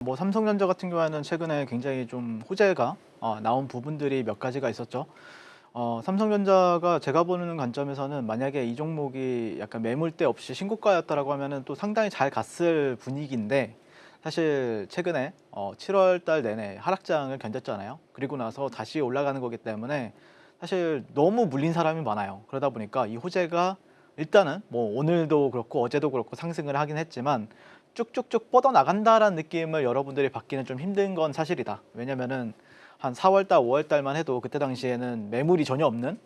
뭐 삼성전자 같은 경우에는 최근에 굉장히 좀 호재가 나온 부분들이 몇 가지가 있었죠. 삼성전자가 제가 보는 관점에서는 만약에 이 종목이 약간 매물대 없이 신고가였다라고 하면은 또 상당히 잘 갔을 분위기인데, 사실 최근에 7월 달 내내 하락장을 견뎠잖아요. 그리고 나서 다시 올라가는 거기 때문에 사실 너무 물린 사람이 많아요. 그러다 보니까 이 호재가 일단은 뭐 오늘도 그렇고 어제도 그렇고 상승을 하긴 했지만 쭉쭉쭉 뻗어나간다라는 느낌을 여러분들이 받기는 좀 힘든 건 사실이다. 왜냐면은 한 4월달, 5월달만 해도 그때 당시에는 매물이 전혀 없는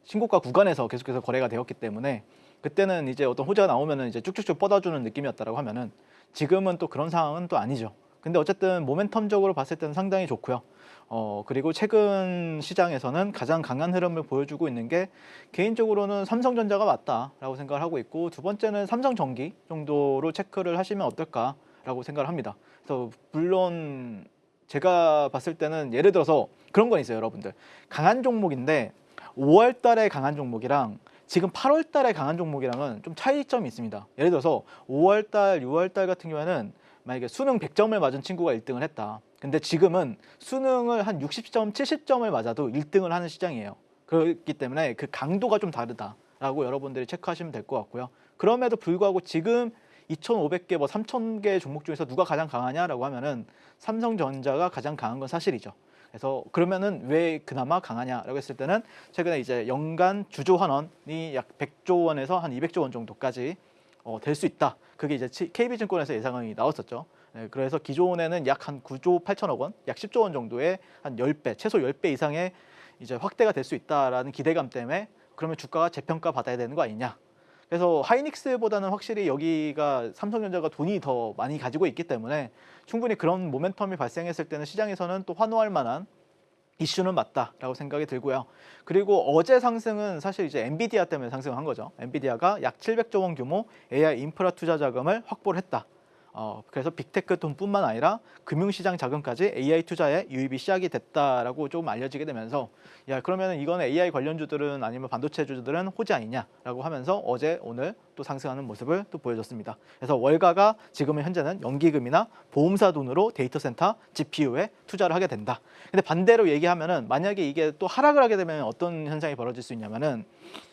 신고가 구간에서 계속해서 거래가 되었기 때문에 그때는 이제 어떤 호재가 나오면은 이제 쭉쭉쭉 뻗어주는 느낌이었다라고 하면은 지금은 또 그런 상황은 또 아니죠. 근데 어쨌든 모멘텀적으로 봤을 때는 상당히 좋고요. 그리고 최근 시장에서는 가장 강한 흐름을 보여주고 있는 게 개인적으로는 삼성전자가 맞다라고 생각을 하고 있고, 두 번째는 삼성전기 정도로 체크를 하시면 어떨까라고 생각을 합니다. 그래서 물론 제가 봤을 때는 예를 들어서 그런 건 있어요, 여러분들. 강한 종목인데 5월 달에 강한 종목이랑 지금 8월 달에 강한 종목이랑은 좀 차이점이 있습니다. 예를 들어서 5월 달, 6월 달 같은 경우에는 만약에 수능 100점을 맞은 친구가 1등을 했다. 근데 지금은 수능을 한 60점, 70점을 맞아도 1등을 하는 시장이에요. 그렇기 때문에 그 강도가 좀 다르다라고 여러분들이 체크하시면 될 것 같고요. 그럼에도 불구하고 지금 2,500개, 뭐 3,000개 종목 중에서 누가 가장 강하냐라고 하면은 삼성전자가 가장 강한 건 사실이죠. 그래서 그러면은 왜 그나마 강하냐라고 했을 때는 최근에 이제 연간 주조 환원이 약 100조 원에서 한 200조 원 정도까지 될 수 있다. 그게 이제 KB증권에서 예상이 나왔었죠. 네, 그래서 기존에는 약 한 9조 8천억 원, 약 10조 원 정도의 한 10배, 최소 10배 이상의 이제 확대가 될 수 있다라는 기대감 때문에 그러면 주가가 재평가 받아야 되는 거 아니냐. 그래서 하이닉스보다는 확실히 여기가 삼성전자가 돈이 더 많이 가지고 있기 때문에 충분히 그런 모멘텀이 발생했을 때는 시장에서는 또 환호할 만한 이슈는 맞다라고 생각이 들고요. 그리고 어제 상승은 사실 이제 엔비디아 때문에 상승한 거죠. 엔비디아가 약 700조 원 규모 AI 인프라 투자 자금을 확보를 했다. 그래서 빅테크 돈뿐만 아니라 금융시장 자금까지 AI 투자에 유입이 시작이 됐다라고 조금 알려지게 되면서, 야 그러면 이거는 AI 관련주들은 아니면 반도체주들은 호재 아니냐라고 하면서 어제 오늘 또 상승하는 모습을 또 보여줬습니다. 그래서 월가가 지금은 현재는 연기금이나 보험사 돈으로 데이터 센터 GPU에 투자를 하게 된다. 근데 반대로 얘기하면은 만약에 이게 또 하락을 하게 되면 어떤 현상이 벌어질 수 있냐면은,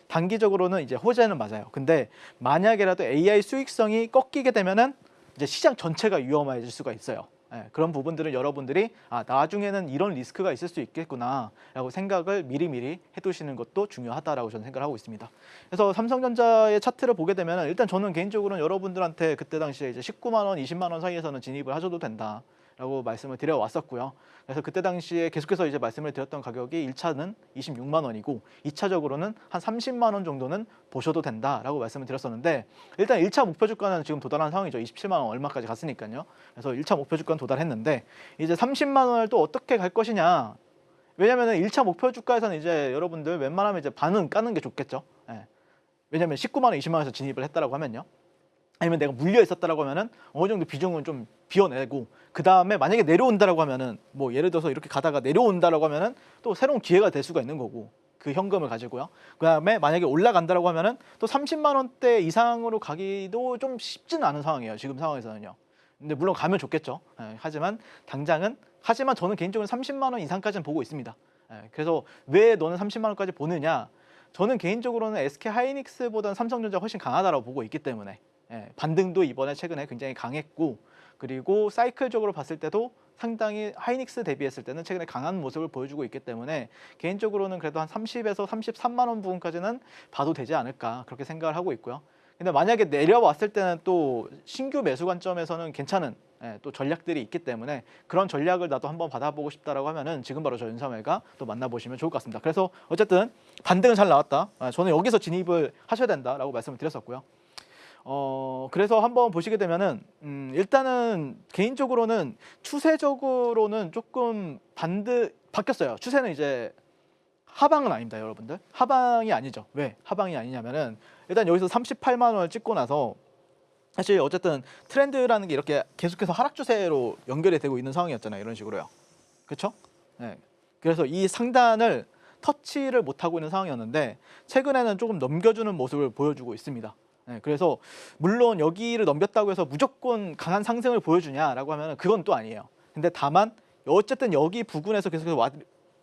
단기적으로는 이제 호재는 맞아요. 근데 만약에라도 AI 수익성이 꺾이게 되면은 이제 시장 전체가 위험해질 수가 있어요. 그런 부분들은 여러분들이 나중에는 이런 리스크가 있을 수 있겠구나라고 생각을 미리미리 해두시는 것도 중요하다라고 저는 생각을 하고 있습니다. 그래서 삼성전자의 차트를 보게 되면 일단 저는 개인적으로는 여러분들한테 그때 당시에 이제 19만 원, 20만 원 사이에서는 진입을 하셔도 된다라고 말씀을 드려왔었고요. 그래서 그때 당시에 계속해서 이제 말씀을 드렸던 가격이 1차는 26만 원이고 2차적으로는 한 30만 원 정도는 보셔도 된다라고 말씀을 드렸었는데, 일단 1차 목표 주가는 지금 도달한 상황이죠. 27만 원 얼마까지 갔으니까요. 그래서 1차 목표 주가는 도달했는데 이제 30만 원을 또 어떻게 갈 것이냐. 왜냐면은 1차 목표 주가에서는 이제 여러분들 웬만하면 이제 반은 까는 게 좋겠죠. 왜냐면 19만 원, 20만 원에서 진입을 했다라고 하면요. 아니면 내가 물려 있었다라고 하면은 어느 정도 비중은 좀 비워내고, 그 다음에 만약에 내려온다라고 하면은 뭐 예를 들어서 이렇게 가다가 내려온다라고 하면은 또 새로운 기회가 될 수가 있는 거고, 그 현금을 가지고요. 그 다음에 만약에 올라간다라고 하면은 또 30만 원대 이상으로 가기도 좀 쉽지는 않은 상황이에요, 지금 상황에서는요. 근데 물론 가면 좋겠죠. 하지만 당장은, 하지만 저는 개인적으로 30만 원 이상까지는 보고 있습니다. 그래서 왜 너는 30만 원까지 보느냐? 저는 개인적으로는 SK 하이닉스보다는 삼성전자가 훨씬 강하다고 보고 있기 때문에, 반등도 이번에 최근에 굉장히 강했고, 그리고 사이클적으로 봤을 때도 상당히 하이닉스 대비했을 때는 최근에 강한 모습을 보여주고 있기 때문에 개인적으로는 그래도 한 30에서 33만 원 부분까지는 봐도 되지 않을까 그렇게 생각을 하고 있고요. 근데 만약에 내려왔을 때는 또 신규 매수 관점에서는 괜찮은 또 전략들이 있기 때문에 그런 전략을 나도 한번 받아보고 싶다라고 하면은 지금 바로 저 윤삼회가 또 만나보시면 좋을 것 같습니다. 그래서 어쨌든 반등은 잘 나왔다. 저는 여기서 진입을 하셔야 된다라고 말씀을 드렸었고요. 그래서 한번 보시게 되면은 일단은 개인적으로는 추세적으로는 조금 바뀌었어요. 추세는 이제 하방은 아닙니다, 여러분들. 하방이 아니죠. 왜 하방이 아니냐면은 일단 여기서 38만 원을 찍고 나서 사실 어쨌든 트렌드라는 게 이렇게 계속해서 하락 추세로 연결이 되고 있는 상황이었잖아요, 이런 식으로요. 그렇죠? 네. 그래서 이 상단을 터치를 못 하고 있는 상황이었는데 최근에는 조금 넘겨주는 모습을 보여주고 있습니다. 네, 그래서 물론 여기를 넘겼다고 해서 무조건 강한 상승을 보여주냐라고 하면 그건 또 아니에요. 근데 다만 어쨌든 여기 부근에서 계속해서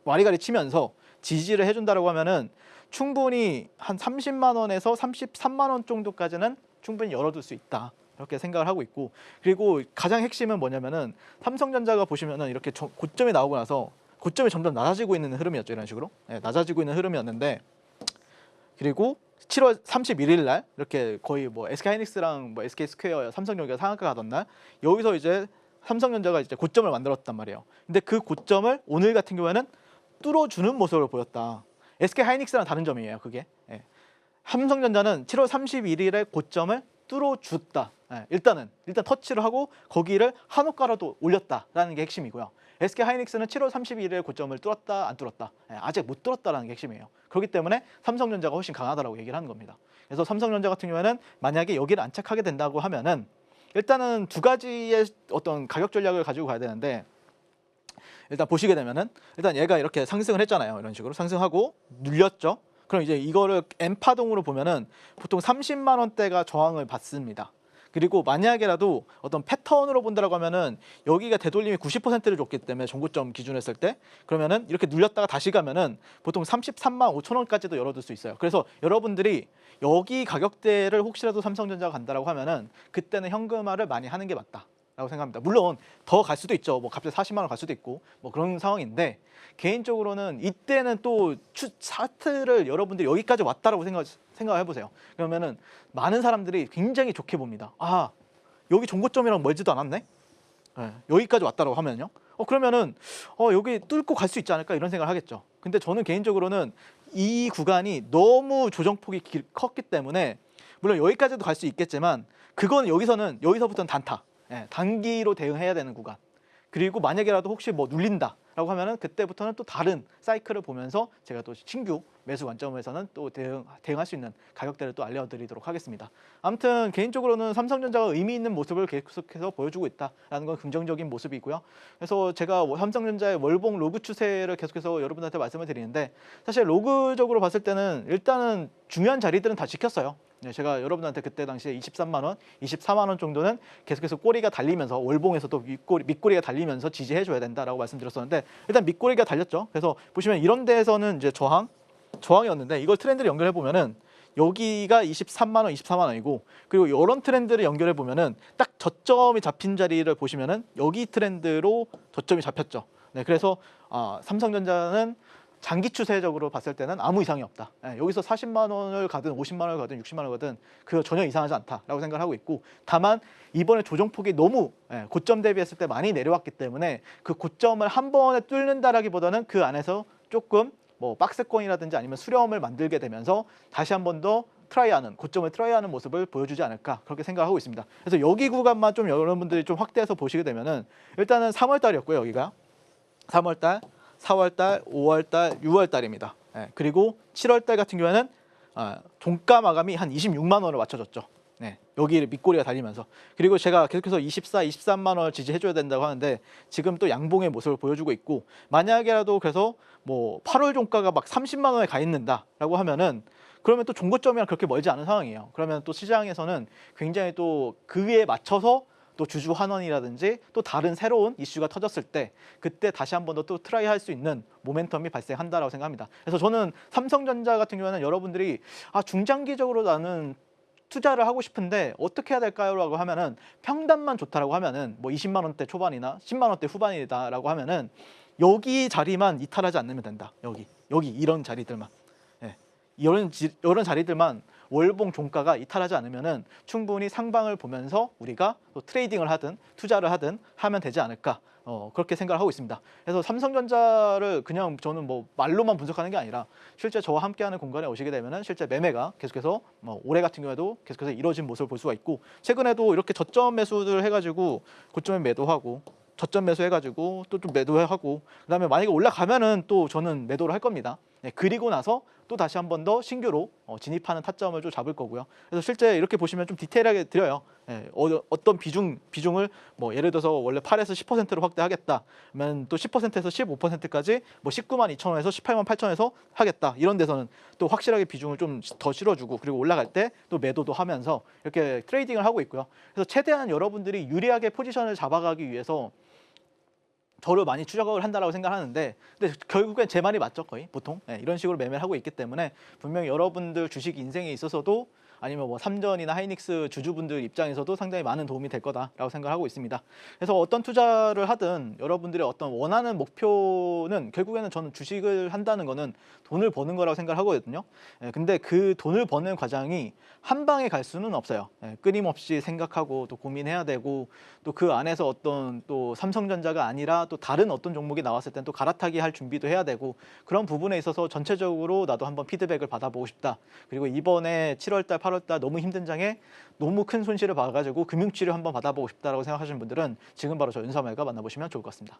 와리가리 치면서 지지를 해준다라고 하면은 충분히 한 30만 원에서 33만 원 정도까지는 충분히 열어둘 수 있다. 이렇게 생각을 하고 있고, 그리고 가장 핵심은 뭐냐면은 삼성전자가 보시면은 이렇게 고점이 나오고 나서 고점이 점점 낮아지고 있는 흐름이었죠. 이런 식으로. 네, 낮아지고 있는 흐름이었는데, 그리고 7월 31일 날 이렇게 거의 뭐 SK하이닉스랑 뭐 SK스퀘어, 삼성전자 상한가 가던 날 여기서 이제 삼성전자가 이제 고점을 만들었단 말이에요. 근데 그 고점을 오늘 같은 경우에는 뚫어주는 모습을 보였다. SK하이닉스랑 다른 점이에요. 그게. 예. 삼성전자는 7월 31일에 고점을 뚫어줬다. 예. 일단 터치를 하고 거기를 한호가라도 올렸다라는 게 핵심이고요. SK하이닉스는 7월 31일에 고점을 뚫었다 안 뚫었다. 예. 아직 못 뚫었다라는 게 핵심이에요. 그렇기 때문에 삼성전자가 훨씬 강하다라고 얘기를 하는 겁니다. 그래서 삼성전자 같은 경우에는 만약에 여기를 안착하게 된다고 하면은 일단은 두 가지의 어떤 가격 전략을 가지고 가야 되는데, 일단 보시게 되면은 일단 얘가 이렇게 상승을 했잖아요. 이런 식으로 상승하고 눌렸죠. 그럼 이제 이거를 N파동으로 보면은 보통 30만 원대가 저항을 받습니다. 그리고 만약에라도 어떤 패턴으로 본다라고 하면은 여기가 되돌림이 90%를 줬기 때문에 종고점 기준으로 했을 때, 그러면은 이렇게 눌렸다가 다시 가면은 보통 33만 5천 원까지도 열어둘 수 있어요. 그래서 여러분들이 여기 가격대를 혹시라도 삼성전자가 간다라고 하면은 그때는 현금화를 많이 하는 게 맞다 라고 생각합니다. 물론 더 갈 수도 있죠. 뭐 갑자기 40만 원 갈 수도 있고 뭐 그런 상황인데, 개인적으로는 이때는 또 차트를 여러분들이 여기까지 왔다라고 생각을 해보세요. 그러면은 많은 사람들이 굉장히 좋게 봅니다. 아, 여기 종고점이랑 멀지도 않았네. 네, 여기까지 왔다라고 하면요. 그러면은 여기 뚫고 갈 수 있지 않을까 이런 생각을 하겠죠. 근데 저는 개인적으로는 이 구간이 너무 조정폭이 컸기 때문에, 물론 여기까지도 갈 수 있겠지만 그건 여기서부터는 단타. 예, 단기로 대응해야 되는 구간. 그리고 만약에라도 혹시 뭐 눌린다라고 하면은 그때부터는 또 다른 사이클을 보면서 제가 또 신규 매수 관점에서는 또 대응할 수 있는 가격대를 또 알려드리도록 하겠습니다. 아무튼 개인적으로는 삼성전자가 의미 있는 모습을 계속해서 보여주고 있다라는 건 긍정적인 모습이고요. 그래서 제가 삼성전자의 월봉 로그 추세를 계속해서 여러분한테 말씀을 드리는데, 사실 로그적으로 봤을 때는 일단은 중요한 자리들은 다 지켰어요. 네, 제가 여러분한테 그때 당시에 23만 원, 24만 원 정도는 계속해서 꼬리가 달리면서 월봉에서도 밑꼬리가 달리면서 지지해줘야 된다라고 말씀드렸었는데, 일단 밑꼬리가 달렸죠. 그래서 보시면 이런 데에서는 이제 저항이었는데, 이걸 트렌드를 연결해 보면은 여기가 23만 원, 24만 원이고, 그리고 이런 트렌드를 연결해 보면은 딱 저점이 잡힌 자리를 보시면은 여기 트렌드로 저점이 잡혔죠. 네, 그래서 삼성전자는 장기 추세적으로 봤을 때는 아무 이상이 없다. 여기서 40만 원을 가든 50만 원을 가든 60만 원을 가든 그거 전혀 이상하지 않다라고 생각을 하고 있고, 다만 이번에 조정폭이 너무 고점 대비했을 때 많이 내려왔기 때문에 그 고점을 한 번에 뚫는다라기보다는 그 안에서 조금 뭐 박스권이라든지 아니면 수렴을 만들게 되면서 다시 한 번 더 고점을 트라이하는 모습을 보여주지 않을까, 그렇게 생각하고 있습니다. 그래서 여기 구간만 좀 여러분들이 좀 확대해서 보시게 되면은, 일단은 3월 달이었고요. 여기가 3월 달, 4월 달, 5월 달, 6월 달입니다. 그리고 7월 달 같은 경우에는 종가 마감이 한 26만 원을 맞춰줬죠. 네, 여기 밑꼬리가 달리면서. 그리고 제가 계속해서 24, 23만 원을 지지해줘야 된다고 하는데, 지금 또 양봉의 모습을 보여주고 있고, 만약에라도 그래서 뭐 8월 종가가 막 30만 원에 가 있는다라고 하면은, 그러면 또 종고점이랑 그렇게 멀지 않은 상황이에요. 그러면 또 시장에서는 굉장히 또 그에 맞춰서 또 주주 환원이라든지 또 다른 새로운 이슈가 터졌을 때 그때 다시 한 번 더 또 트라이 할 수 있는 모멘텀이 발생한다라고 생각합니다. 그래서 저는 삼성전자 같은 경우에는 여러분들이 중장기적으로 나는 투자를 하고 싶은데 어떻게 해야 될까요? 라고 하면은, 평단만 좋다라고 하면은 뭐 20만 원대 초반이나 10만 원대 후반이다라고 하면은 여기 자리만 이탈하지 않으면 된다. 여기 이런 자리들만. 예. 이런 자리들만 월봉 종가가 이탈하지 않으면은 충분히 상방을 보면서 우리가 또 트레이딩을 하든 투자를 하든 하면 되지 않을까, 그렇게 생각을 하고 있습니다. 그래서 삼성전자를 그냥 저는 뭐 말로만 분석하는 게 아니라 실제 저와 함께하는 공간에 오시게 되면은 실제 매매가 계속해서 뭐 올해 같은 경우에도 계속해서 이루어진 모습을 볼 수가 있고, 최근에도 이렇게 저점 매수를 해가지고 고점에 매도하고 저점 매수해가지고 또 좀 매도하고, 그다음에 만약에 올라가면은 또 저는 매도를 할 겁니다. 네, 그리고 나서 또 다시 한 번 더 신규로 진입하는 타점을 좀 잡을 거고요. 그래서 실제 이렇게 보시면 좀 디테일하게 드려요. 예, 어떤 비중을 뭐 예를 들어서 원래 8에서 10%로 확대하겠다. 그러면 또 10%에서 15%까지 뭐 19만 2천 원에서 18만 8천 원에서 하겠다. 이런 데서는 또 확실하게 비중을 좀 더 실어주고 그리고 올라갈 때 또 매도도 하면서 이렇게 트레이딩을 하고 있고요. 그래서 최대한 여러분들이 유리하게 포지션을 잡아가기 위해서 저를 많이 추적을 한다라고 생각하는데 근데 결국엔 제 말이 맞죠 거의 보통 이런 식으로 매매를 하고 있기 때문에 분명히 여러분들 주식 인생에 있어서도 아니면 뭐 삼전이나 하이닉스 주주분들 입장에서도 상당히 많은 도움이 될 거다라고 생각하고 있습니다. 그래서 어떤 투자를 하든 여러분들의 어떤 원하는 목표는 결국에는 저는 주식을 한다는 거는 돈을 버는 거라고 생각하거든요. 근데 그 돈을 버는 과정이 한 방에 갈 수는 없어요. 끊임없이 생각하고 또 고민해야 되고 또 그 안에서 어떤 또 삼성전자가 아니라 또 다른 어떤 종목이 나왔을 땐 또 갈아타기 할 준비도 해야 되고 그런 부분에 있어서 전체적으로 나도 한번 피드백을 받아보고 싶다. 그리고 이번에 7월달, 8월달 너무 힘든 장에 너무 큰 손실을 봐가지고 금융치료 한번 받아보고 싶다라고 생각하시는 분들은 지금 바로 저 윤사말과 만나보시면 좋을 것 같습니다.